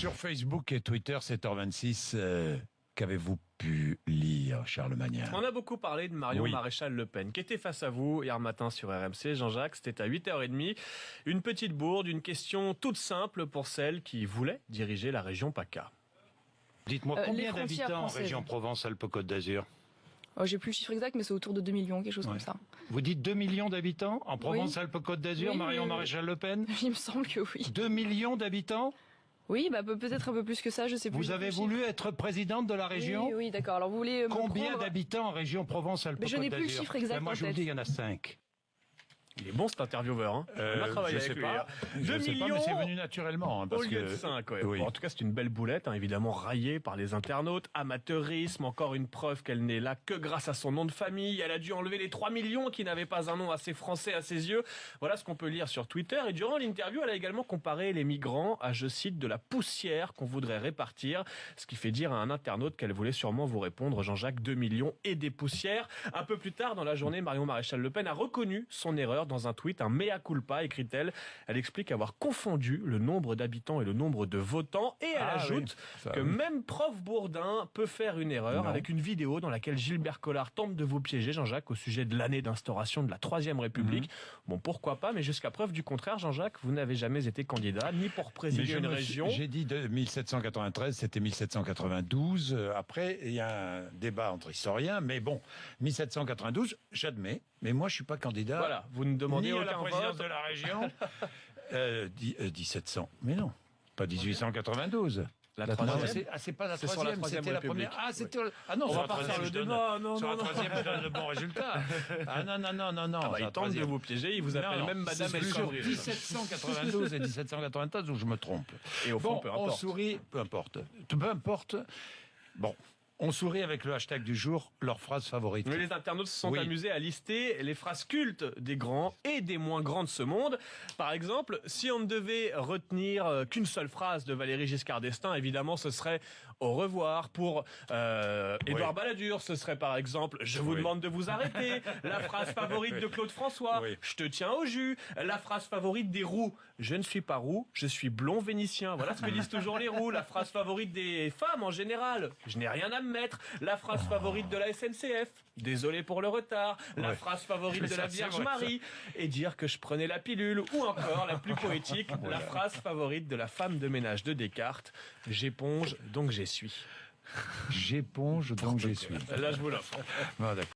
Sur Facebook et Twitter, 7h26, qu'avez-vous pu lire, Charles Magnard? On a beaucoup parlé de Marion Maréchal Le Pen, qui était face à vous hier matin sur RMC. Jean-Jacques, c'était à 8h30. Une petite bourde, une question toute simple pour celle qui voulait diriger la région PACA. Dites-moi, combien d'habitants en région Provence-Alpes-Côte d'Azur? J'ai plus le chiffre exact, mais c'est autour de 2 millions, quelque chose comme ça. Vous dites 2 millions d'habitants en Provence-Alpes-Côte d'Azur, Oui, Marion Maréchal Le Pen? Il me semble que oui. 2 millions d'habitants? Oui, peut-être un peu plus que ça, je sais plus. Vous avez voulu être présidente de la région? Oui, d'accord. Alors vous voulez combien d'habitants en région Provence-Alpes-Côte d'Azur? Je n'ai plus le chiffre exact. Moi, je vous dis, il y en a 5. Il est bon cet intervieweur, hein. On a travaillé avec lui. 2 millions, mais c'est venu naturellement. Au lieu de 5, ouais. Oui. Bon, en tout cas, c'est une belle boulette, hein, évidemment raillée par les internautes. Amateurisme, encore une preuve qu'elle n'est là que grâce à son nom de famille. Elle a dû enlever les 3 millions qui n'avaient pas un nom assez français à ses yeux. Voilà ce qu'on peut lire sur Twitter. Et durant l'interview, elle a également comparé les migrants à, je cite, de la poussière qu'on voudrait répartir. Ce qui fait dire à un internaute qu'elle voulait sûrement vous répondre, Jean-Jacques, 2 millions et des poussières. Un peu plus tard dans la journée, Marion Maréchal Le Pen a reconnu son erreur dans un tweet, un mea culpa, écrit-elle. Elle explique avoir confondu le nombre d'habitants et le nombre de votants. Et elle ajoute que même prof Bourdin peut faire une erreur avec une vidéo dans laquelle Gilbert Collard tente de vous piéger, Jean-Jacques, au sujet de l'année d'instauration de la Troisième République. Bon, pourquoi pas, mais jusqu'à preuve du contraire, Jean-Jacques, vous n'avez jamais été candidat, ni pour présider une région. J'ai dit 1793, c'était 1792. Après, il y a un débat entre historiens, mais bon, 1792, j'admets, mais moi, je suis pas candidat. Voilà, vous ne demandez ni aucun à la présidence vote. de la région. 1700, mais non, pas 1892. La troisième. C'est pas la C'est sur la troisième, Troisième c'était la République. première. Ah, c'était. Ah non, On sur va la pas troisième, faire le je donne- débat, non, sur non, la troisième, je donne le bon résultat. Ah non. Ah bah, sur il la tente de troisième. vous piéger, il vous appelle Non, même Madame c'est El sur Khomri. 1792 et 1793 où je me trompe. Et au fond, Bon, peu on importe. sourit, peu importe. Peu importe. Bon, on sourit avec le hashtag du jour, leur phrase favorite. Mais les internautes se sont amusés à lister les phrases cultes des grands et des moins grands de ce monde. Par exemple, si on ne devait retenir qu'une seule phrase de Valéry Giscard d'Estaing, évidemment, ce serait au revoir. Pour Édouard Balladur, ce serait par exemple je vous demande de vous arrêter. La phrase favorite de Claude François, je te tiens au jus. La phrase favorite des roux, je ne suis pas roux, je suis blond vénitien. Voilà ce que disent toujours les roux. La phrase favorite des femmes en général, je n'ai rien à me mettre. La phrase favorite de la SNCF, désolé pour le retard. La phrase favorite de la Vierge Marie, et dire que je prenais la pilule. Ou encore, la plus poétique, la phrase favorite de la femme de ménage de Descartes, j'éponge donc j'essuie. J'éponge, donc j'essuie. Là, je vous l'offre. Bon, d'accord.